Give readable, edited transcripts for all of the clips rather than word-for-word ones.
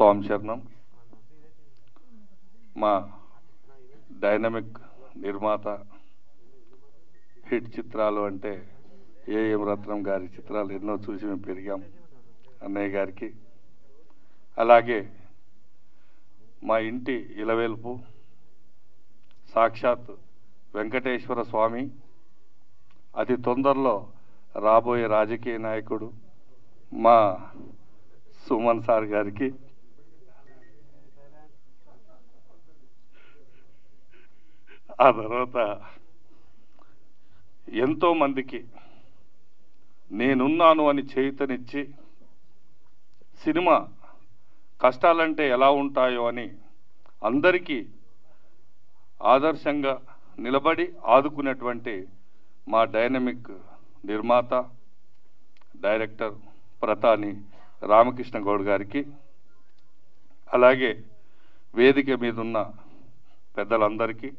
స్వామి శరణం. మా డైనమిక్ నిర్మాత, హిట్ చిత్రాలు అంటే ఏఎం రత్నం గారి చిత్రాలు ఎన్నో చూసి మేము పెరిగాం. అన్నయ్య గారికి, అలాగే మా ఇంటి ఇలవేల్పు సాక్షాత్ వెంకటేశ్వర స్వామి, అతి తొందరలో రాబోయే రాజకీయ నాయకుడు మా సుమన్ సార్ గారికి, ఆ తర్వాత ఎంతోమందికి నేనున్నాను అని చేయుతనిచ్చి సినిమా కష్టాలంటే ఎలా ఉంటాయో అని అందరికీ ఆదర్శంగా నిలబడి ఆదుకునేటువంటి మా డైనమిక్ నిర్మాత, డైరెక్టర్ ప్రతాని రామకృష్ణ గౌడ్ గారికి, అలాగే వేదిక మీద ఉన్న పెద్దలందరికీ,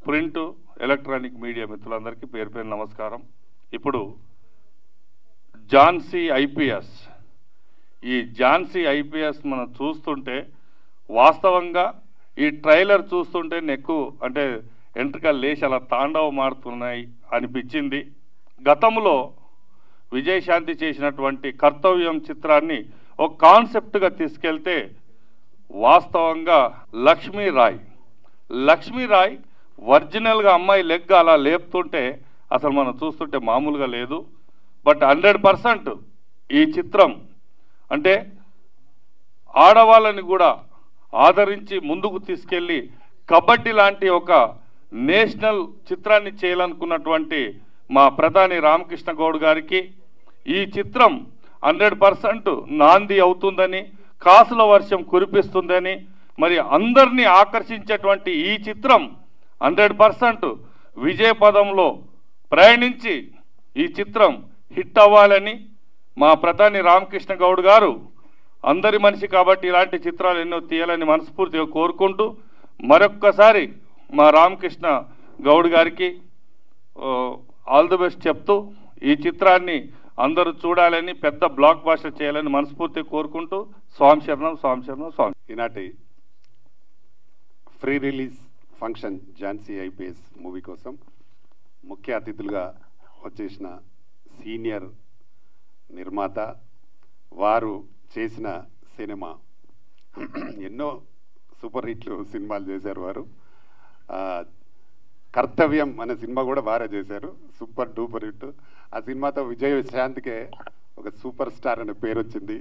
ప్రింట్ ఎలక్ట్రానిక్ మీడియా మిత్రులందరికీ పేరు పేరు నమస్కారం. ఇప్పుడు ఝాన్సీ ఐపీఎస్, ఈ ఝాన్సీ ఐపీఎస్ మనం చూస్తుంటే వాస్తవంగా ఈ ట్రైలర్ చూస్తుంటే నెక్కు అంటే ఎంట్రికలు లేచి అలా తాండవమాడుతున్నాయి అనిపించింది. గతంలో విజయశాంతి చేసినటువంటి కర్తవ్యం చిత్రాన్ని ఒక కాన్సెప్ట్గా తీసుకెళ్తే వాస్తవంగా లక్ష్మీరాయ్ ఒరిజినల్గా అమ్మాయి లెగ్ అలా లేపుతుంటే అసలు మనం చూస్తుంటే మామూలుగా లేదు. బట్ 100% ఈ చిత్రం అంటే ఆడవాళ్ళని కూడా ఆదరించి ముందుకు తీసుకెళ్ళి కబడ్డీ లాంటి ఒక నేషనల్ చిత్రాన్ని చేయాలనుకున్నటువంటి మా ప్రధాని రామకృష్ణ గౌడ్ గారికి ఈ చిత్రం 100% నాంది అవుతుందని, కాసుల వర్షం కురిపిస్తుందని, మరి అందరినీ ఆకర్షించేటువంటి ఈ చిత్రం 100% విజయ పదంలో ప్రయాణించి ఈ చిత్రం హిట్ అవ్వాలని మా ప్రధాని రామకృష్ణ గౌడ్ గారు అందరి మనిషి కాబట్టి ఇలాంటి చిత్రాలు ఎన్నో తీయాలని మనస్ఫూర్తిగా కోరుకుంటూ మరొక్కసారి మా రామకృష్ణ గౌడ్ గారికి ఆల్ ది బెస్ట్ చెప్తూ ఈ చిత్రాన్ని అందరూ చూడాలని, పెద్ద బ్లాక్ బాస్టర్ చేయాలని మనస్ఫూర్తిగా కోరుకుంటూ స్వామి శరణం, స్వామి శరణం, స్వామి. ఈనాటి free release function Jhansi IPS movie కోసం ముఖ్య అతిథులుగా వచ్చేసిన సీనియర్ నిర్మాత, వారు చేసిన సినిమా ఎన్నో సూపర్ హిట్లు సినిమాలు చేశారు. వారు కర్తవ్యం అనే సినిమా కూడా వారే చేశారు, సూపర్ డూపర్ హిట్. ఆ సినిమాతో విజయశాంతికే ఒక సూపర్ స్టార్ అనే పేరు వచ్చింది.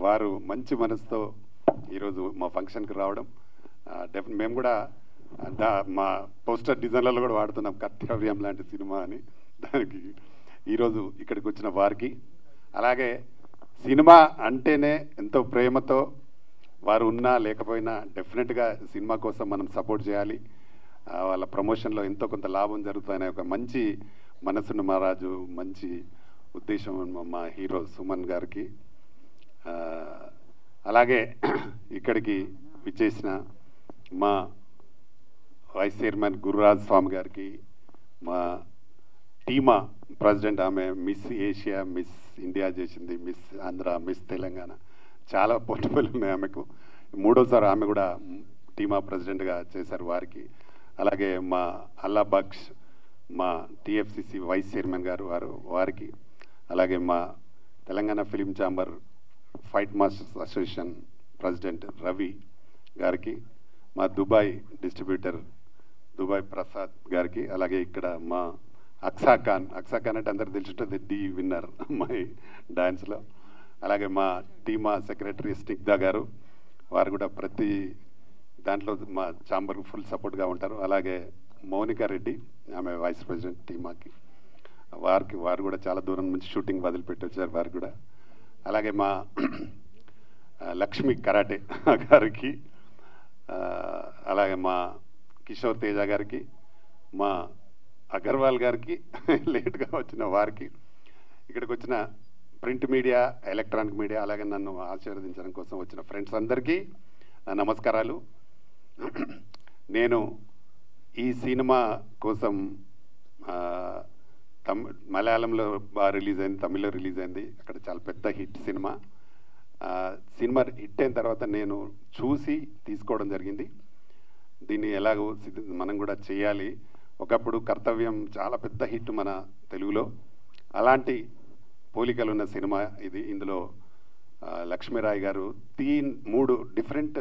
వారు మంచి మనసుతో ఈరోజు మా ఫంక్షన్కి రావడం, మేము కూడా మా పోస్టర్ డిజైన్లలో కూడా వాడుతున్నాం కర్తవ్యం లాంటి సినిమా అని. దానికి ఈరోజు ఇక్కడికి వచ్చిన వారికి, అలాగే సినిమా అంటేనే ఎంతో ప్రేమతో వారు ఉన్నా లేకపోయినా డెఫినెట్గా సినిమా కోసం మనం సపోర్ట్ చేయాలి, వాళ్ళ ప్రమోషన్లో ఎంతో కొంత లాభం జరుగుతుందనే ఒక మంచి మనసున్న మహారాజు, మంచి ఉద్దేశం మా హీరో సుమన్ గారికి, అలాగే ఇక్కడికి విచ్చేసిన మా వైస్ చైర్మన్ గురురాజ్ స్వామి గారికి, మా టీమా ప్రెసిడెంట్, ఆమె మిస్ ఏషియా, మిస్ ఇండియా చేసింది, మిస్ ఆంధ్ర, మిస్ తెలంగాణ, చాలా పోర్టబుల్ ఉన్నాయి ఆమెకు. 3వ సారి ఆమె కూడా టీమా ప్రెసిడెంట్గా చేశారు వారికి. అలాగే మా అల్లా బక్ష్, మా టిఎఫ్సిసి వైస్ చైర్మన్ గారు వారికి, అలాగే మా Telangana film chamber fight masters association president Ravi గారికి, మా దుబాయ్ డిస్ట్రిబ్యూటర్ దుబాయ్ ప్రసాద్ గారికి, అలాగే ఇక్కడ మా అక్సా ఖాన్ అంటే అందరికి తెలిసింటుంది, డి విన్నర్ అమ్మాయి డాన్స్లో, అలాగే మా టీమా సెక్రటరీ స్నిగ్ధ గారు, వారు కూడా ప్రతి దాంట్లో మా ఛాంబర్కి ఫుల్ సపోర్ట్గా ఉంటారు. అలాగే మౌనికా రెడ్డి, ఆమె వైస్ ప్రెసిడెంట్ టీమాకి, వారు కూడా చాలా దూరం నుంచి షూటింగ్ వదిలిపెట్టి వచ్చారు వారు కూడా. అలాగే మా లక్ష్మి కరాటే గారికి, అలాగే మా కిషోర్ తేజ గారికి, మా అగర్వాల్ గారికి, లేట్గా వచ్చిన వారికి, ఇక్కడికి వచ్చిన ప్రింట్ మీడియా, ఎలక్ట్రానిక్ మీడియా, అలాగే నన్ను ఆశీర్వదించడం కోసం వచ్చిన ఫ్రెండ్స్ అందరికీ నమస్కారాలు. నేను ఈ సినిమా కోసం మలయాళంలో బాగా రిలీజ్ అయింది, తమిళ్లో రిలీజ్ అయింది. అక్కడ చాలా పెద్ద హిట్ సినిమా. సినిమా హిట్ అయిన తర్వాత నేను చూసి తీసుకోవడం జరిగింది. దీన్ని ఎలాగో మనం కూడా చేయాలి. ఒకప్పుడు కర్తవ్యం చాలా పెద్ద హిట్ మన తెలుగులో, అలాంటి పోలికలు ఉన్న సినిమా ఇది. ఇందులో లక్ష్మీరాయ్ గారు 3 డిఫరెంట్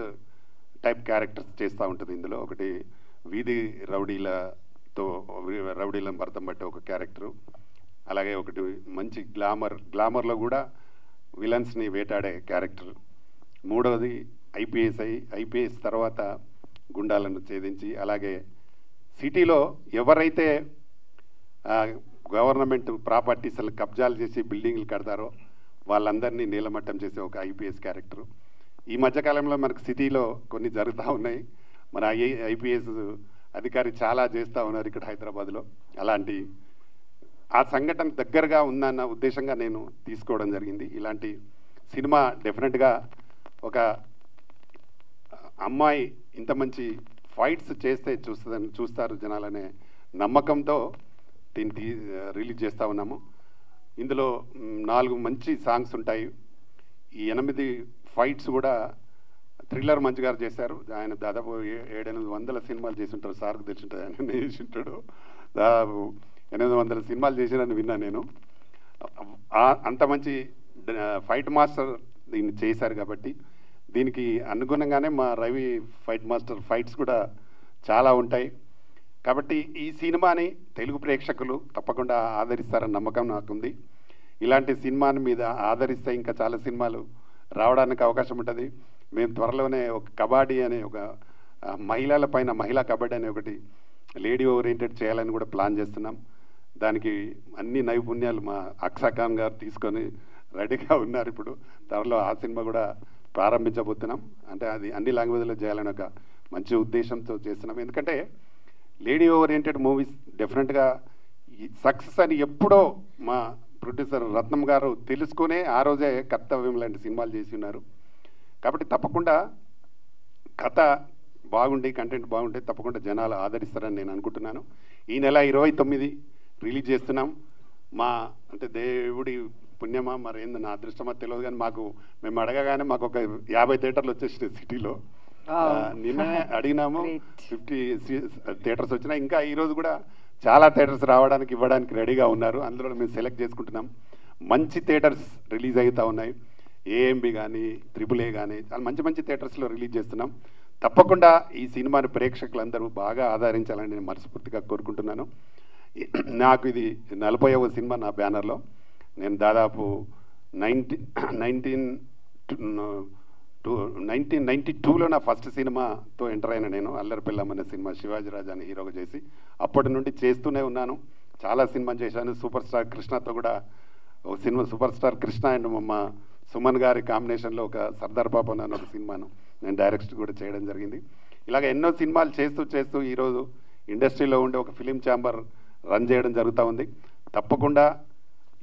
టైప్ క్యారెక్టర్స్ చేస్తూ ఉంటుంది. ఇందులో ఒకటి వీధి రౌడీలను భర్తం పట్టే ఒక క్యారెక్టరు, అలాగే ఒకటి మంచి గ్లామర్లో కూడా విలన్స్ని వేటాడే క్యారెక్టర్, మూడవది ఐపీఎస్ తర్వాత గుండాలను ఛేదించి, అలాగే సిటీలో ఎవరైతే గవర్నమెంట్ ప్రాపర్టీస్ని కబ్జాలు చేసి బిల్డింగ్లు కడతారో వాళ్ళందరినీ నీలమట్టం చేసే ఒక ఐపీఎస్ క్యారెక్టరు. ఈ మధ్యకాలంలో మనకు సిటీలో కొన్ని జరుగుతూ ఉన్నాయి. మన ఐపీఎస్ అధికారి చాలా చేస్తూ ఉన్నారు ఇక్కడ హైదరాబాద్లో. అలాంటి ఆ సంఘటన దగ్గరగా ఉందన్న ఉద్దేశంగా నేను తీసుకోవడం జరిగింది. ఇలాంటి సినిమా డెఫినెట్గా ఒక అమ్మాయి ఇంత మంచి ఫైట్స్ చేస్తే చూస్తారు జనాలనే నమ్మకంతో దీన్ని రిలీజ్ చేస్తూ ఉన్నాము. ఇందులో 4 మంచి సాంగ్స్ ఉంటాయి. ఈ 8 ఫైట్స్ కూడా థ్రిల్లర్ మంచి గారు చేశారు. ఆయన దాదాపు 700-800 సినిమాలు చేసి ఉంటారు. సార్కు తెలిసి ఉంటుంది, ఆయన చేసి ఉంటాడు. దాదాపు 800 సినిమాలు చేసినని విన్నా నేను. అంత మంచి ఫైట్ మాస్టర్ దీన్ని చేశారు కాబట్టి దీనికి అనుగుణంగానే మా రవి ఫైట్ మాస్టర్ ఫైట్స్ కూడా చాలా ఉంటాయి. కాబట్టి ఈ సినిమాని తెలుగు ప్రేక్షకులు తప్పకుండా ఆదరిస్తారన్న నమ్మకం నాకుంది. ఇలాంటి సినిమాని మీద ఆదరిస్తే ఇంకా చాలా సినిమాలు రావడానికి అవకాశం ఉంటుంది. మేము త్వరలోనే ఒక కబడ్డీ అనే ఒక మహిళల పైన మహిళా కబడ్డీ అనే ఒకటి లేడీ ఓరియంటెడ్ చేయాలని కూడా ప్లాన్ చేస్తున్నాం. దానికి అన్ని నైపుణ్యాలు మా అక్షా ఖాన్ గారు తీసుకొని రెడీగా ఉన్నారు. ఇప్పుడు త్వరలో ఆ సినిమా కూడా ప్రారంభించబోతున్నాం. అంటే అది అన్ని లాంగ్వేజ్లో చేయాలని ఒక మంచి ఉద్దేశంతో చేస్తున్నాం. ఎందుకంటే లేడీ ఓరియంటెడ్ మూవీస్ డెఫినెట్గా సక్సెస్ అని ఎప్పుడో మా ప్రొడ్యూసర్ రత్నం గారు తెలుసుకునే ఆ రోజే కర్తవ్యం లాంటి సినిమాలు చేసి ఉన్నారు. కాబట్టి తప్పకుండా కథ బాగుండి కంటెంట్ బాగుంటే తప్పకుండా జనాలు ఆదరిస్తారని నేను అనుకుంటున్నాను. ఈ నెల 29 రిలీజ్ చేస్తున్నాం. అంటే దేవుడి పుణ్యమా మరి ఏందో నా అదృష్టమా తెలియదు, కానీ మేము అడగగానే మాకు ఒక 50 థియేటర్లు వచ్చేసినాయి సిటీలో. నిన్ననే అడిగినాము, 50 థియేటర్స్ వచ్చినాయి. ఇంకా ఈరోజు కూడా చాలా థియేటర్స్ ఇవ్వడానికి రెడీగా ఉన్నారు. అందులో మేము సెలెక్ట్ చేసుకుంటున్నాం. మంచి థియేటర్స్ రిలీజ్ అవుతూ ఉన్నాయి. ఏఎంబి కానీ AAA కానీ చాలా మంచి మంచి థియేటర్స్లో రిలీజ్ చేస్తున్నాం. తప్పకుండా ఈ సినిమాని ప్రేక్షకులందరూ బాగా ఆదరించాలని నేను మనస్ఫూర్తిగా కోరుకుంటున్నాను. నాకు ఇది 40వ సినిమా నా బ్యానర్లో. నేను దాదాపు 1992లో నా ఫస్ట్ సినిమాతో ఎంటర్ అయిన నేను అల్లరి పిల్లం అనే సినిమా శివాజీ రాజా అని హీరోగా చేసి అప్పటి నుండి చేస్తూనే ఉన్నాను. చాలా సినిమా చేశాను. సూపర్ స్టార్ కృష్ణతో కూడా ఒక cinema, super star Krishna and మా సుమన్ గారి కాంబినేషన్లో ఒక సర్దార్ పాప అనే ఒక సినిమాను నేను డైరెక్ట్ కూడా చేయడం జరిగింది. ఇలాగ ఎన్నో సినిమాలు చేస్తూ ఈరోజు ఇండస్ట్రీలో ఉండే ఒక ఫిలిం ఛాంబర్ రన్ చేయడం జరుగుతూ ఉంది. తప్పకుండా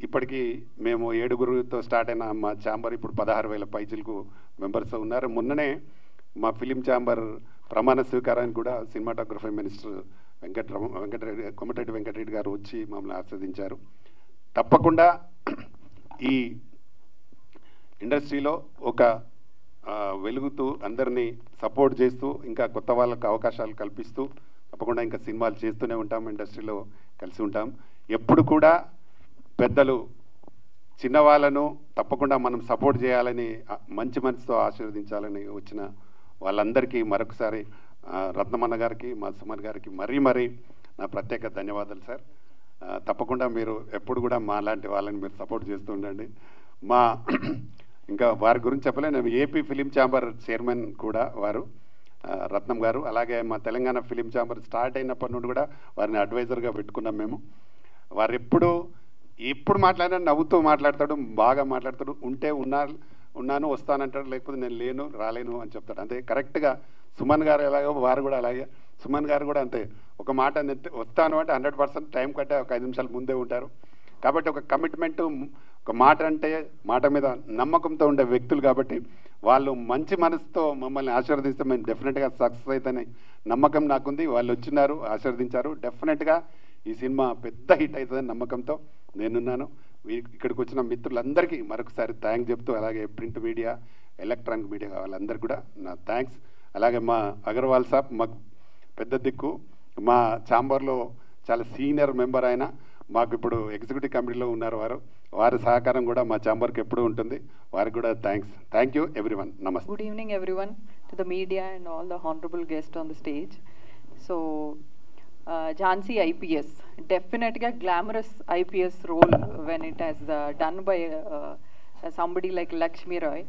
ఇప్పటికీ మేము 7గురితో స్టార్ట్ అయిన మా ఛాంబర్ ఇప్పుడు 16,000 పైచిలకు మెంబర్స్ ఉన్నారు. మొన్ననే మా ఫిలిం ఛాంబర్ ప్రమాణ స్వీకారానికి కూడా సినిమాటోగ్రఫీ మినిస్టర్ కోమటిరెడ్డి వెంకటరెడ్డి గారు వచ్చి మమ్మల్ని ఆస్వాదించారు. తప్పకుండా ఈ ఇండస్ట్రీలో ఒక వెలుగుతూ అందరినీ సపోర్ట్ చేస్తూ ఇంకా కొత్త వాళ్ళకు అవకాశాలు కల్పిస్తూ తప్పకుండా ఇంకా సినిమాలు చేస్తూనే ఉంటాం. ఇండస్ట్రీలో కలిసి ఉంటాం. ఎప్పుడు కూడా పెద్దలు చిన్నవాళ్ళను తప్పకుండా మనం సపోర్ట్ చేయాలని మంచి మనసుతో ఆశీర్వదించాలని వచ్చిన వాళ్ళందరికీ మరొకసారి రత్నమన్న గారికి మా సుమన్ గారికి మరీ నా ప్రత్యేక ధన్యవాదాలు సార్. తప్పకుండా మీరు ఎప్పుడు కూడా మా లాంటి వాళ్ళని మీరు సపోర్ట్ చేస్తూ ఉండండి. ఇంకా వారి గురించి చెప్పలే, నేను ఏపీ ఫిలిం ఛాంబర్ చైర్మన్ కూడా వారు రత్నం గారు. అలాగే మా తెలంగాణ ఫిలిం ఛాంబర్ స్టార్ట్ అయినప్పటి నుండి కూడా వారిని అడ్వైజర్గా పెట్టుకున్నాం మేము. వారు ఎప్పుడు మాట్లాడినా నవ్వుతూ మాట్లాడతాడు, బాగా మాట్లాడతాడు. ఉంటే ఉన్నాను వస్తానంటాడు, లేకపోతే నేను రాలేను అని చెప్తాడు. అంతే కరెక్ట్గా సుమన్ గారు ఎలాగో వారు కూడా అలాగే. సుమన్ గారు కూడా అంతే, ఒక మాట వస్తాను అంటే 100% టైం కట్టే ఒక 5 నిమిషాలు ముందే ఉంటారు. కాబట్టి ఒక కమిట్మెంట్, ఒక మాట అంటే మాట మీద నమ్మకంతో ఉండే వ్యక్తులు. కాబట్టి వాళ్ళు మంచి మనసుతో మమ్మల్ని ఆశీర్వదిస్తే మేము డెఫినెట్గా సక్సెస్ అవుతాయని నమ్మకం నాకుంది. వాళ్ళు వచ్చినారు, ఆశీర్వదించారు. డెఫినెట్గా ఈ సినిమా పెద్ద హిట్ అవుతుందని నమ్మకంతో నేనున్నాను. ఇక్కడికి వచ్చిన మిత్రులందరికీ మరొకసారి థ్యాంక్స్ చెప్తూ, అలాగే ప్రింట్ మీడియా, ఎలక్ట్రానిక్ మీడియా వాళ్ళందరికీ కూడా నా థ్యాంక్స్. అలాగే మా అగర్వాల్ సాబ్ మాకు పెద్ద దిక్కు, మా ఛాంబర్లో చాలా సీనియర్ మెంబర్ ఆయన, మాకు ఇప్పుడు ఎగ్జిక్యూటివ్ కమిటీలో ఉన్నారు వారి సహకారం కూడా మా ఛాంబర్కి ఎప్పుడూ ఉంటుంది. వారికి కూడా థ్యాంక్స్. Thank you everyone. నమస్తే. Good evening everyone, to the media and all the honorable guests on the stage. So Jhansi IPS, definitely a glamorous IPS role when it has done by somebody like Lakshmi Roy,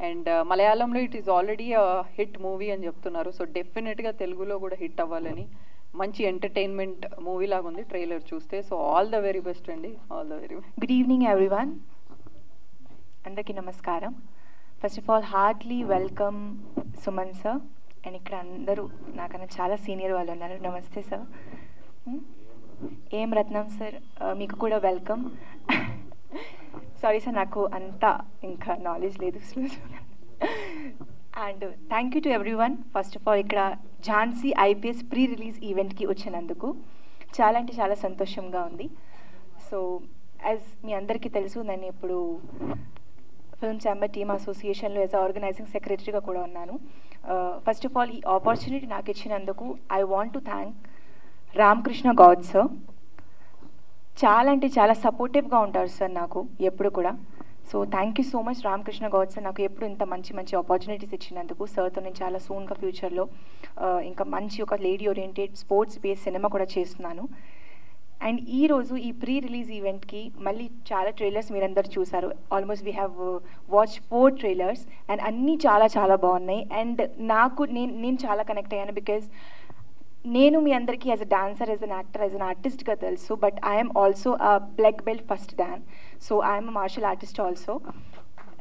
and Malayalamlo it is already a hit movie అని చెప్తున్నారు. So డెఫినెట్గా తెలుగులో కూడా hit అవ్వాలని మంచి entertainment movie లాగా ఉంది trailer చూస్తే. So all the very best అండి, all the very best. Good evening everyone, అందరికీ నమస్కారం. First of all heartly welcome Suman sir, and ఇక్కడ అందరూ నాకన్నా చాలా సీనియర్ వాళ్ళు ఉన్నారు. నమస్తే సార్. ఏం రత్నం సార్, మీకు కూడా వెల్కమ్. సారీ సార్, నాకు అంతా ఇంకా నాలెడ్జ్ లేదు. And thank you to everyone. First of all ఇక్కడ ఝాన్సీ ఐపీఎస్ ప్రీ రిలీజ్ ఈవెంట్కి వచ్చినందుకు చాలా అంటే చాలా సంతోషంగా ఉంది. సో యాజ్ మీ అందరికీ తెలుసు, నేను ఇప్పుడు ఫిల్మ్ ఛాంబర్ టీమ్ అసోసియేషన్లో యాజ్ ఆర్గనైజింగ్ సెక్రటరీగా కూడా ఉన్నాను. ఫస్ట్ ఆఫ్ ఆల్ ఈ ఆపర్చునిటీ నాకు ఇచ్చినందుకు I want to thank Ramakrishna Goud sir. చాలా అంటే చాలా సపోర్టివ్గా ఉంటారు సార్ నాకు ఎప్పుడు కూడా. So thank you so much Ramakrishna Goud sir, నాకు ఎప్పుడు ఇంత మంచి మంచి ఆపర్చునిటీస్ ఇచ్చినందుకు. సార్తో నేను చాలా సూన్గా ఫ్యూచర్లో ఇంకా మంచి ఒక lady oriented sports based cinema కూడా చేస్తున్నాను. అండ్ ఈరోజు ఈ ప్రీ రిలీజ్ ఈవెంట్కి మళ్ళీ చాలా ట్రైలర్స్ మీరందరూ చూసారు. Almost we have watch 4 trailers and అన్నీ చాలా చాలా బాగున్నాయి. అండ్ నాకు నేను చాలా కనెక్ట్ అయ్యాను, బికాజ్ నేను మీ అందరికీ as a dancer, as an actor, as an ఆర్టిస్ట్గా తెలుసు, but I'm also a black belt first dan. So I'm a martial artist also,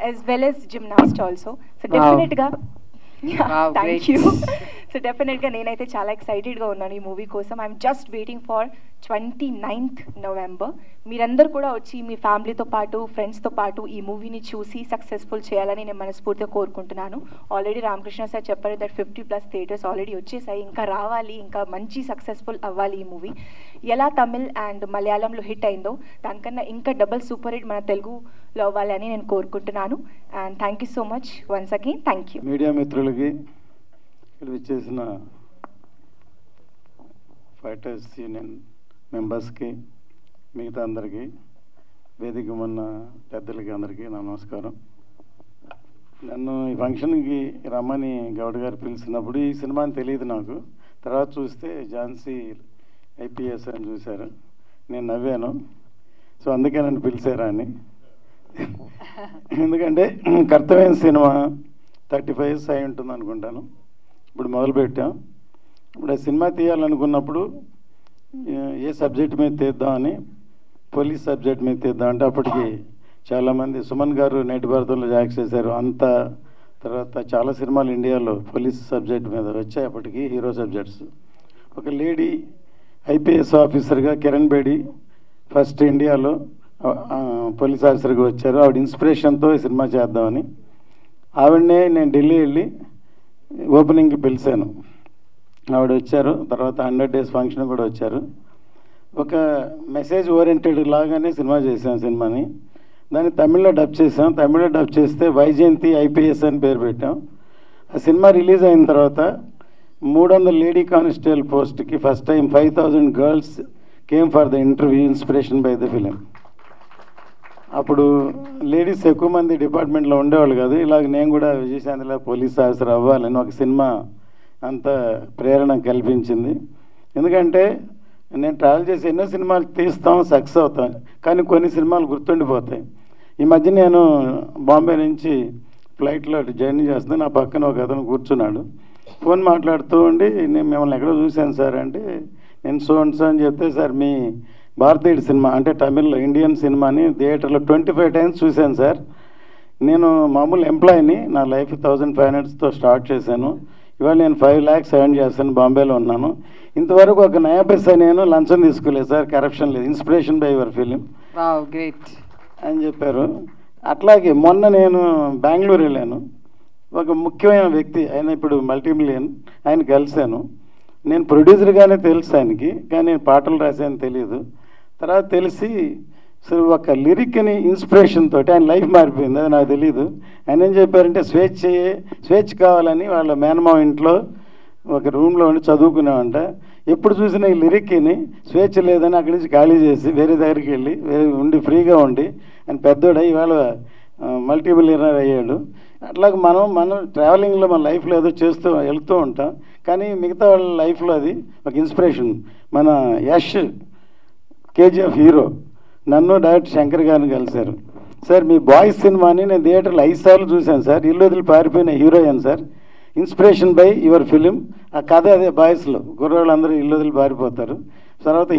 as well as gymnast also. So డెఫినెట్గా థ్యాంక్ యూ. సో డెఫినెట్గా నేనైతే చాలా ఎక్సైటెడ్గా ఉన్నాను ఈ movie కోసం. I'm just waiting for 29th November. మీరందరూ కూడా వచ్చి మీ ఫ్యామిలీతో పాటు, ఫ్రెండ్స్తో పాటు ఈ మూవీని చూసి సక్సెస్ఫుల్ చేయాలని నేను మనస్ఫూర్తిగా కోరుకుంటున్నాను. ఆల్రెడీ రామకృష్ణ సార్ చెప్పారు దట్ 50+ థియేటర్స్ ఆల్రెడీ వచ్చేసాయి, ఇంకా రావాలి, ఇంకా మంచి సక్సెస్ఫుల్ అవ్వాలి ఈ మూవీ. ఎలా తమిళ్ అండ్ మలయాళంలో హిట్ అయిందో దానికన్నా ఇంకా డబుల్ సూపర్ హిట్ మన తెలుగులో అవ్వాలి అని నేను కోరుకుంటున్నాను. And thank you so much once again. Thank you. Media మిత్రులకి, ఇక్కడ విచ్చేసిన ఫైటర్స్ యూనియన్ మెంబర్స్కి, మిగతా అందరికీ, వేదిక ఉన్న పెద్దలకి అందరికీ నా నమస్కారం. నన్ను ఈ ఫంక్షన్కి రమ్మని గౌడ్ గారు పిలిచినప్పుడు ఈ సినిమా అని తెలియదు నాకు. తర్వాత చూస్తే ఝాన్సీ ఐపీఎస్ అని చూశారు. నేను నవ్వాను. సో అందుకే నన్ను పిలిచారా అని. ఎందుకంటే కర్తవ్యం సినిమా 35 years అయి ఉంటుంది అనుకుంటాను. ఇప్పుడు మొదలుపెట్టాం. ఇప్పుడు ఆ సినిమా తీయాలనుకున్నప్పుడు ఏ సబ్జెక్ట్ మీద తీద్దామని, పోలీస్ సబ్జెక్ట్ మీద తీద్దాం అంటే అప్పటికి చాలామంది, సుమన్ గారు నేటి భారతంలో యాక్ట్ చేశారు, అంత తర్వాత చాలా సినిమాలు ఇండియాలో పోలీస్ సబ్జెక్ట్ మీద వచ్చాయి అప్పటికి, హీరో సబ్జెక్ట్స్. ఒక లేడీ ఐపీఎస్ ఆఫీసర్గా కిరణ్ బేడి ఫస్ట్ ఇండియాలో పోలీస్ ఆఫీసర్గా వచ్చారు. ఆవిడ ఇన్స్పిరేషన్తో ఈ సినిమా చేద్దామని ఆవిడనే నేను ఢిల్లీ వెళ్ళి ఓపెనింగ్కి పిలిచాను. ఆవిడ వచ్చారు. తర్వాత 100 days ఫంక్షన్ కూడా వచ్చారు. ఒక మెసేజ్ ఓరియంటెడ్ లాగానే సినిమా చేసాం. సినిమాని దాన్ని తమిళ్లో డబ్ చేసాం. తమిళ్లో డబ్ చేస్తే వైజయంతి ఐపీఎస్ అని పేరు పెట్టాం. ఆ సినిమా రిలీజ్ అయిన తర్వాత 300 లేడీ కానిస్టేబుల్ పోస్ట్కి first time 5000 girls came for the interview inspiration by the film. అప్పుడు లేడీస్ ఎక్కువ మంది డిపార్ట్మెంట్లో ఉండేవాళ్ళు కాదు. ఇలాగ నేను కూడా విజయశాంతిలో పోలీస్ ఆఫీసర్ అవ్వాలని ఒక సినిమా అంత ప్రేరణ కల్పించింది. ఎందుకంటే నేను ట్రావెల్ చేసి ఎన్నో సినిమాలు తీస్తాం, సక్సెస్ అవుతాం, కానీ కొన్ని సినిమాలు గుర్తుండిపోతాయి. ఈ మధ్య నేను బాంబే నుంచి ఫ్లైట్లో జర్నీ చేస్తున్నాను. నా పక్కన ఒక అతను కూర్చున్నాడు. ఫోన్ మాట్లాడుతూ ఉండి, నేను మిమ్మల్ని ఎక్కడో చూశాను సార్ అంటే, నేను సో అని చెప్తే, సార్ మీ భారతీయుడు సినిమా అంటే తమిళ్లో ఇండియన్ సినిమాని థియేటర్లో 25 times చూశాను సార్. నేను మామూలు ఎంప్లాయీని, నా లైఫ్ 1500 స్టార్ట్ చేశాను. ఇవాళ నేను 5 lakhs ఎర్న్ చేస్తాను, బాంబేలో ఉన్నాను. ఇంతవరకు ఒక నయా పైసా నేను లంచం తీసుకోలేదు సార్, కరప్షన్ లేదు, ఇన్స్పిరేషన్ బై యువర్ ఫిలిం అని చెప్పారు. అట్లాగే మొన్న నేను బెంగళూరు వెళ్ళాను. ఒక ముఖ్యమైన వ్యక్తి, ఆయన ఇప్పుడు మల్టీమిలియన్, ఆయన కలిశాను. నేను ప్రొడ్యూసర్గానే తెలుసు ఆయనకి, కానీ నేను పాటలు రాశాను తెలియదు. తర్వాత తెలిసి సో ఒక లిరిక్ని ఇన్స్పిరేషన్ తోటి ఆయన లైఫ్ మారిపోయింది, అది నాకు తెలియదు. ఆయన ఏం చెప్పారంటే స్వేచ్ఛ కావాలని వాళ్ళ మేనమావ ఇంట్లో ఒక రూమ్లో ఉండి చదువుకునేవంట. ఎప్పుడు చూసినా ఈ లిరిక్ని స్వేచ్ఛ లేదని అక్కడి నుంచి ఖాళీ చేసి వేరే దగ్గరికి వెళ్ళి ఉండి ఫ్రీగా ఉండి ఆయన పెద్దోడు ఇవాళ మల్టీ మిలియనర్ అయ్యాడు. అట్లాగే మనం ట్రావెలింగ్లో మన లైఫ్లో ఏదో వెళ్తూ ఉంటాం, కానీ మిగతా వాళ్ళ లైఫ్లో అది ఒక ఇన్స్పిరేషన్. మన యష్ కేజీఎఫ్ హీరో నన్ను డైరెక్టర్ శంకర్ గారిని కలిశారు. సార్ మీ బాయ్స్ సినిమాని నేను థియేటర్లో 5 సార్లు చూశాను సార్, ఇల్లు వదిలి పారిపోయిన heroine sir, inspiration by your film. ఆ కథ అదే, బాయ్స్లో కుర్రోళ్ళందరూ ఇల్లు వదిలి పారిపోతారు, తర్వాత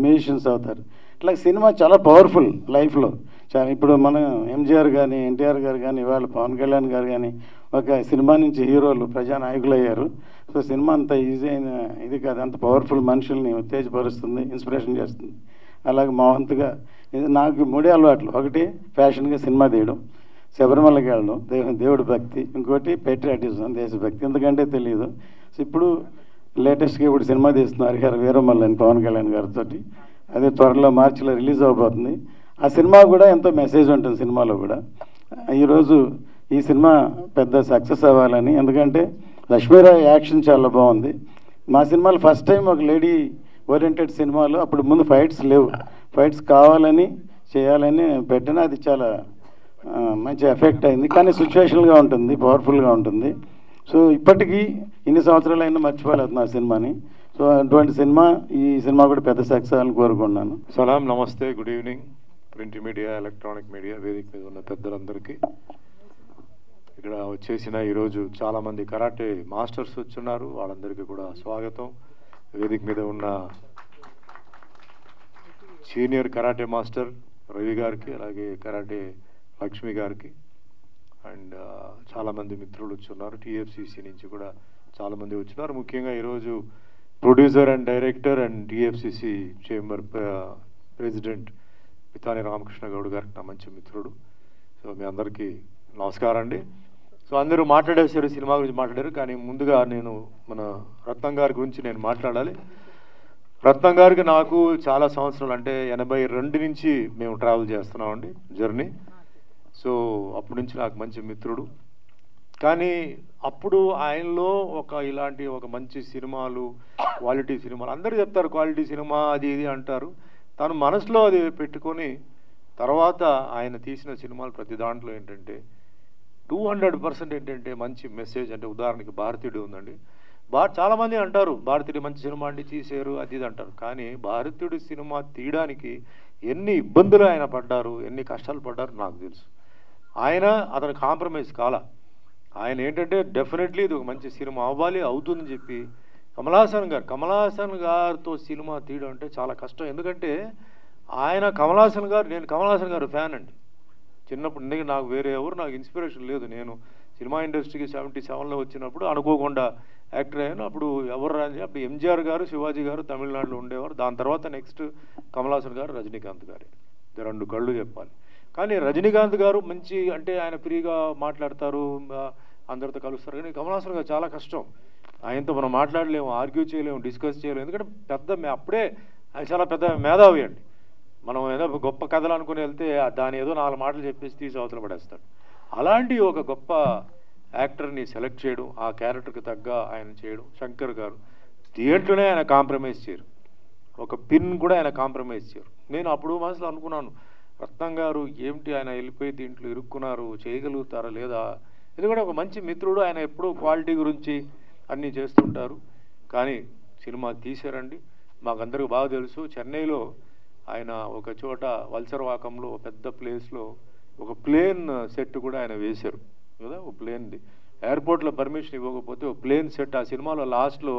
మ్యూజిషియన్స్ అవుతారు. ఇట్లా సినిమా చాలా పవర్ఫుల్ లైఫ్లో. చాలా ఇప్పుడు మన ఎంజీఆర్ కానీ ఎన్టీఆర్ గారు కానీ ఇవాళ పవన్ కళ్యాణ్ గారు కానీ ఒక సినిమా నుంచి హీరోలు ప్రజానాయకులు అయ్యారు. సో సినిమా అంత ఈజీ అయిన ఇది కాదు, అంత పవర్ఫుల్ మనుషుల్ని ఉత్తేజపరుస్తుంది, ఇన్స్పిరేషన్ చేస్తుంది. అలాగే మా వంతుగా నాకు 3 అలవాట్లు. ఒకటి ఫ్యాషన్గా సినిమా తీయడం, శబరిమలకి వెళ్ళడం, దేవుడి భక్తి, ఇంకోటి పేట్రియాటిజం, దేశభక్తి. ఎందుకంటే తెలియదు. సో ఇప్పుడు లేటెస్ట్గా ఇప్పుడు సినిమా తీస్తున్నారు హరిహర వీరమల్లు అని పవన్ కళ్యాణ్ గారితో, అది త్వరలో మార్చిలో రిలీజ్ అవబోతుంది. ఆ సినిమా కూడా ఎంతో మెసేజ్ ఉంటుంది సినిమాలో కూడా. ఈరోజు ఈ సినిమా పెద్ద సక్సెస్ అవ్వాలని, ఎందుకంటే లక్ష్మీరావు యాక్షన్ చాలా బాగుంది. మా సినిమాలో ఫస్ట్ టైం ఒక లేడీ ఓరియంటెడ్ సినిమాలు, అప్పుడు ముందు ఫైట్స్ లేవు, ఫైట్స్ కావాలని చేయాలని పెట్టిన, అది చాలా మంచి ఎఫెక్ట్ అయింది. కానీ సిచ్యువేషనల్గా ఉంటుంది, పవర్ఫుల్గా ఉంటుంది. సో ఇప్పటికీ ఇన్ని సంవత్సరాలు అయినా మర్చిపోలేదు ఆ సినిమాని. సో అటువంటి సినిమా, ఈ సినిమా కూడా పెద్ద సక్సెస్ అవ్వాలని కోరుకున్నాను. సలాం, నమస్తే, good evening. Print media, electronic media, వేదిక మీద ఉన్న పెద్దలందరికీ, ఇక్కడ వచ్చేసిన ఈరోజు చాలామంది కరాటే మాస్టర్స్ వచ్చున్నారు, వాళ్ళందరికీ కూడా స్వాగతం. వేదిక మీద ఉన్న సీనియర్ కరాటే మాస్టర్ రవి గారికి, అలాగే కరాటే లక్ష్మి గారికి, అండ్ చాలామంది మిత్రులు వచ్చున్నారు. టీఎఫ్సిసి నుంచి కూడా చాలామంది వచ్చున్నారు. ముఖ్యంగా ఈరోజు producer and director and TFCC chamber president Pitani Ramakrishna Goud గారికి నా మంచి మిత్రుడు. సో మీ అందరికీ నమస్కారం అండి. సో అందరూ మాట్లాడేశారు, సినిమా గురించి మాట్లాడారు, కానీ ముందుగా నేను మన రత్నం గారి గురించి నేను మాట్లాడాలి. రత్నం గారికి నాకు చాలా సంవత్సరాలు, అంటే 82 నుంచి మేము ట్రావెల్ చేస్తున్నామండి జర్నీ. సో అప్పటి నుంచి నాకు మంచి మిత్రుడు. కానీ అప్పుడు ఆయనలో ఇలాంటి ఒక మంచి సినిమాలు, క్వాలిటీ సినిమాలు, అందరూ చెప్తారు క్వాలిటీ సినిమా అది ఇది అంటారు. తను మనసులో అది పెట్టుకొని తర్వాత ఆయన తీసిన సినిమాలు ప్రతి దాంట్లో ఏంటంటే 200% ఏంటంటే మంచి మెసేజ్. అంటే ఉదాహరణకి భారతీయుడు ఉందండి, చాలామంది అంటారు భారతీయుడు మంచి సినిమా అండి తీసారు అది ఇది అంటారు. కానీ భారతీయుడు సినిమా తీయడానికి ఎన్ని ఇబ్బందులు ఆయన పడ్డారు, ఎన్ని కష్టాలు పడ్డారు నాకు తెలుసు. అతను కాంప్రమైజ్ కాలా. ఆయన ఏంటంటే డెఫినెట్లీ ఇది ఒక మంచి సినిమా అవ్వాలి, అవుతుందని చెప్పి కమల్ హాసన్ గారితో సినిమా తీయడం అంటే చాలా కష్టం. ఎందుకంటే నేను కమల్ హాసన్ గారు ఫ్యాన్ అండి చిన్నప్పుడు. నాకు వేరే ఎవరు నాకు ఇన్స్పిరేషన్ లేదు. నేను సినిమా ఇండస్ట్రీకి 77లో వచ్చినప్పుడు అనుకోకుండా యాక్టర్ అయ్యాను. అప్పుడు ఎవరు రాని, అప్పుడు ఎంజీఆర్ గారు, శివాజీ గారు తమిళనాడులో ఉండేవారు. దాని తర్వాత నెక్స్ట్ కమల్ హాసన్ గారు, రజనీకాంత్ గారు, 2 కళ్ళు చెప్పాలి. కానీ రజనీకాంత్ గారు మంచి, అంటే ఆయన ఫ్రీగా మాట్లాడతారు, అందరితో కలుస్తారు. కానీ కమల్ హాసన్ గారు చాలా కష్టం. ఆయనతో మనం మాట్లాడలేము, ఆర్గ్యూ చేయలేము, డిస్కస్ చేయలేము. ఎందుకంటే అప్పుడే ఆయన చాలా పెద్ద మేధావి అండి. మనం ఏదో గొప్ప కథలు అనుకుని వెళ్తే దాని ఏదో 4 మాటలు చెప్పేసి తీసి అవతల పడేస్తాడు. అలాంటి ఒక గొప్ప యాక్టర్ని సెలెక్ట్ చేయడం, ఆ క్యారెక్టర్కి తగ్గ ఆయన చేయడం. శంకర్ గారు థియేటర్లోనే ఆయన కాంప్రమైజ్ చేయరు, ఒక పిన్ కూడా ఆయన కాంప్రమైజ్ చేయరు. నేను అప్పుడు మనసులో అనుకున్నాను, రత్నం గారు ఏమిటి ఆయన వెళ్ళిపోయి దీంట్లో ఇరుక్కున్నారు, చేయగలుగుతారా లేదా. ఎందుకంటే ఒక మంచి మిత్రుడు, ఆయన ఎప్పుడూ క్వాలిటీ గురించి అన్నీ చేస్తుంటారు. కానీ సినిమా తీశారండి. మాకందరికీ బాగా తెలుసు, చెన్నైలో ఆయన ఒక చోట వల్సరవాకంలో పెద్ద ప్లేస్లో ఒక ప్లేన్ సెట్ కూడా ఆయన వేశారు కదా. ఒక ప్లేన్ది ఎయిర్పోర్ట్లో పర్మిషన్ ఇవ్వకపోతే ఒక ప్లేన్ సెట్, ఆ సినిమాలో లాస్ట్లో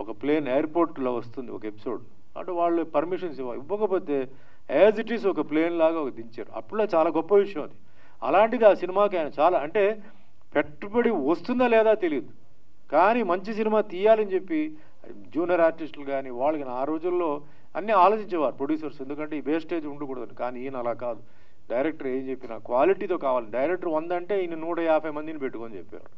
ఒక ప్లేన్ ఎయిర్పోర్ట్లో వస్తుంది ఒక ఎపిసోడ్, అంటే వాళ్ళు పర్మిషన్స్ ఇవ్వకపోతే యాజ్ ఇట్ ఈస్ ఒక ప్లేన్ లాగా ఒక దించారు. అప్పుడే చాలా గొప్ప విషయం అది. అలాంటిది ఆ సినిమాకి ఆయన చాలా, అంటే పెట్టుబడి వస్తుందా లేదా తెలియదు, కానీ మంచి సినిమా తీయాలని చెప్పి జూనియర్ ఆర్టిస్టులు కానీ వాళ్ళు కానీ ఆ రోజుల్లో అన్నీ ఆలోచించేవారు ప్రొడ్యూసర్స్. ఎందుకంటే ఈ వేస్టేజ్ ఉండకూడదు. కానీ ఈయన అలా కాదు, డైరెక్టర్ ఏం చెప్పినా క్వాలిటీతో కావాలి. డైరెక్టర్ 100 అంటే ఈయన 150 మందిని పెట్టుకొని చెప్పారు.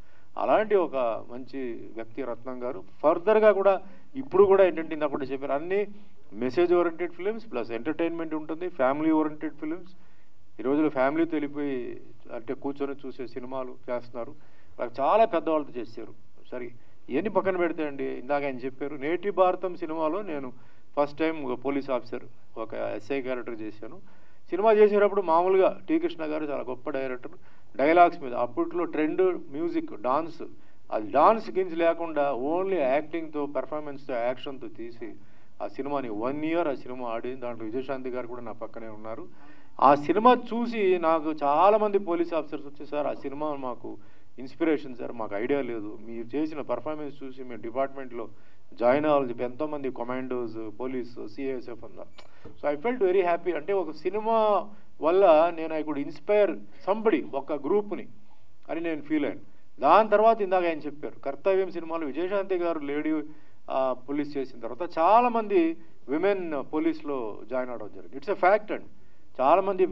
అలాంటి ఒక మంచి వ్యక్తి రత్నం గారు. ఫర్దర్గా కూడా ఇప్పుడు కూడా ఏంటంటే ఇందాక కూడా చెప్పారు, అన్ని message oriented films plus entertainment ఉంటుంది, ఫ్యామిలీ ఓరియంటెడ్ ఫిలిమ్స్. ఈ రోజుల్లో ఫ్యామిలీతో వెళ్ళిపోయి అంటే కూర్చొని చూసే సినిమాలు చేస్తున్నారు. చాలా పెద్దవాళ్ళతో చేశారు. సరే ఇవన్నీ పక్కన పెడితే అండి, ఇందాక ఆయన చెప్పారు నేటి భారతం సినిమాలో నేను ఫస్ట్ టైం ఒక పోలీస్ ఆఫీసర్, ఒక ఎస్ఐ క్యారెక్టర్ చేశాను. సినిమా చేసేటప్పుడు మామూలుగా టీ కృష్ణ గారు చాలా గొప్ప డైరెక్టర్, డైలాగ్స్ మీద అప్పట్లో ట్రెండ్ మ్యూజిక్, డాన్స్, అది డాన్స్ గిన్స్ లేకుండా ఓన్లీ యాక్టింగ్తో, పెర్ఫార్మెన్స్తో, యాక్షన్తో తీసి ఆ సినిమాని 1 year ఆ సినిమా ఆడింది. దాంట్లో విజయశాంతి గారు కూడా నా పక్కనే ఉన్నారు. ఆ సినిమా చూసి నాకు చాలామంది పోలీస్ ఆఫీసర్స్ వచ్చి, సార్ ఆ సినిమా మాకు ఇన్స్పిరేషన్ సార్, మాకు ఐడియా లేదు, మీరు చేసిన పర్ఫార్మెన్స్ చూసి మేము డిపార్ట్మెంట్లో జాయిన్ అవ్వాలని చెప్పి ఎంతోమంది కమాండోస్, పోలీసు, సిఐఎస్ఎఫ్ అన్నారు. So I felt very happy. అంటే ఒక సినిమా వల్ల నేను ఐ కుడ్ ఇన్స్పైర్ సంబడి, ఒక గ్రూప్ని అని నేను ఫీల్ అయ్యాను. దాని తర్వాత ఇందాక ఆయన చెప్పారు కర్తవ్యం సినిమాలో విజయశాంతి గారు లేడీ పోలీస్ చేసిన తర్వాత చాలామంది విమెన్ పోలీస్లో జాయిన్ అవడం జరిగింది. ఇట్స్ ఎ ఫ్యాక్ట్ అండి. చాలామంది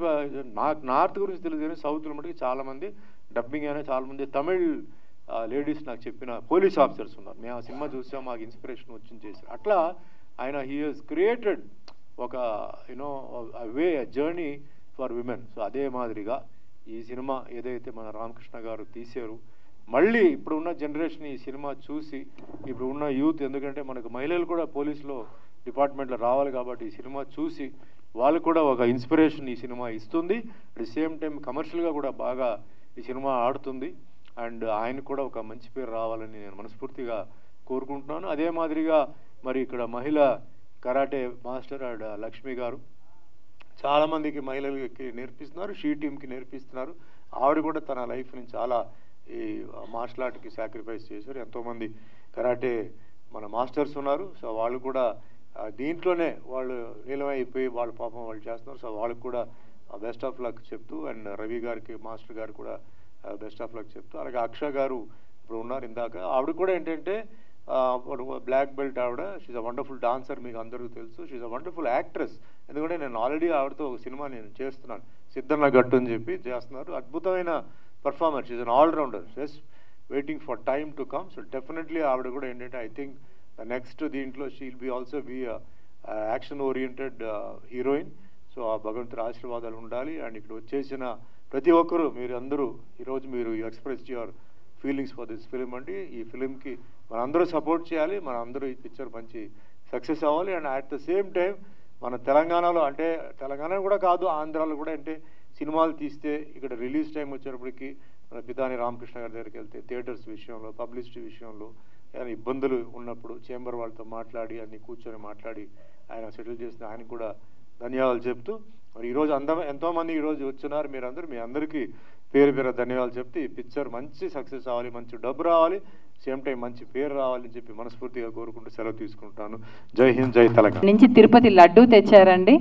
నాకు నార్త్ గురించి తెలియదు కానీ సౌత్లో మటుకు చాలామంది డబ్బింగ్ అయినా చాలామంది తమిళ్ లేడీస్ నాకు చెప్పిన పోలీస్ ఆఫీసర్స్ ఉన్నారు. మేము ఆ సినిమా చూసాం, మాకు ఇన్స్పిరేషన్ వచ్చింది చేశారు. అట్లా ఆయన హీ హెస్ క్రియేటెడ్ ఒక you know way journey for women. So అదే మాదిరిగా ఈ సినిమా ఏదైతే మన రామకృష్ణ గారు తీశారు, మళ్ళీ ఇప్పుడు ఉన్న జనరేషన్ ఈ సినిమా చూసి, ఇప్పుడు ఉన్న యూత్, ఎందుకంటే మనకు మహిళలు కూడా పోలీసులో డిపార్ట్మెంట్లో రావాలి కాబట్టి ఈ సినిమా చూసి వాళ్ళు కూడా ఒక ఇన్స్పిరేషన్ ఈ సినిమా ఇస్తుంది. అట్ ది సేమ్ టైం కమర్షియల్గా కూడా బాగా ఈ సినిమా ఆడుతుంది. అండ్ ఆయనకు కూడా ఒక మంచి పేరు రావాలని నేను మనస్ఫూర్తిగా కోరుకుంటున్నాను. అదే మాదిరిగా మరి ఇక్కడ మహిళ కరాటే మాస్టర్ అండ్ లక్ష్మి గారు చాలామందికి మహిళలకి నేర్పిస్తున్నారు, షీ టీమ్కి నేర్పిస్తున్నారు. ఆవిడ కూడా తన లైఫ్ని చాలా ఈ మార్షల్ ఆర్ట్కి సాక్రిఫైస్ చేశారు. ఎంతోమంది కరాటే మన మాస్టర్స్ ఉన్నారు. సో వాళ్ళు కూడా దీంట్లోనే వాళ్ళు నిలవైపోయి వాళ్ళ పాపం వాళ్ళు చేస్తున్నారు. సో వాళ్ళకి కూడా బెస్ట్ ఆఫ్ లక్ చెప్తూ, అండ్ రవి గారికి మాస్టర్ గారు కూడా బెస్ట్ ఆఫ్ లక్ చెప్తూ, అలాగే అక్ష గారు ఇప్పుడు ఉన్నారు ఇందాక, ఆవిడ కూడా ఏంటంటే బ్లాక్ బెల్ట్ ఆవిడ. షీఈ్ అ వండర్ఫుల్ డాన్సర్, మీకు అందరికీ తెలుసు. She's a wonderful actress. ఎందుకంటే నేను ఆల్రెడీ ఆవిడతో ఒక సినిమా నేను చేస్తున్నాను, సిద్ధన్న గట్టు అని చెప్పి చేస్తున్నారు. అద్భుతమైన performer. She's an all-rounder, just waiting for time to come. So definitely ఆవిడ కూడా ఏంటంటే ఐ థింక్ నెక్స్ట్ దీంట్లో she'll be also be action oriented heroine. So ఆ భగవంతుడి ఆశీర్వాదాలు ఉండాలి. అండ్ ఇక్కడ వచ్చేసిన ప్రతి ఒక్కరూ మీరు అందరూ ఈరోజు మీరు express your feelings for this film అండి. ఈ ఫిలింకి మనందరూ సపోర్ట్ చేయాలి, మనందరూ ఈ పిక్చర్ మంచి సక్సెస్ అవ్వాలి. And at the same time మన తెలంగాణలో, అంటే తెలంగాణ కూడా కాదు ఆంధ్రాలో కూడా, అంటే సినిమాలు తీస్తే ఇక్కడ రిలీజ్ టైం వచ్చేటప్పటికి మన పితాని రామకృష్ణ గారి దగ్గరికి వెళ్తే థియేటర్స్ విషయంలో, పబ్లిసిటీ విషయంలో ఏమైనా ఇబ్బందులు ఉన్నప్పుడు చేంబర్ వాళ్ళతో మాట్లాడి అన్ని కూర్చొని మాట్లాడి ఆయన సెటిల్ చేసిన ఆయనకు కూడా ధన్యవాదాలు చెప్తూ, మరి ఈరోజు ఎంతోమంది ఈరోజు వచ్చున్నారు, మీరందరూ మీ అందరికీ పేరు పేరు ధన్యవాదాలు చెప్తే ఈ పిక్చర్ మంచి సక్సెస్ అవ్వాలి, మంచి డబ్బు రావాలి, సేమ్ టైం మంచి పేరు రావాలని చెప్పి మనస్ఫూర్తిగా కోరుకుంటూ సెలవు తీసుకుంటాను. జై హింద్, జై తెలంగాణ. నుంచి తిరుపతి లడ్డూ తెచ్చారండి.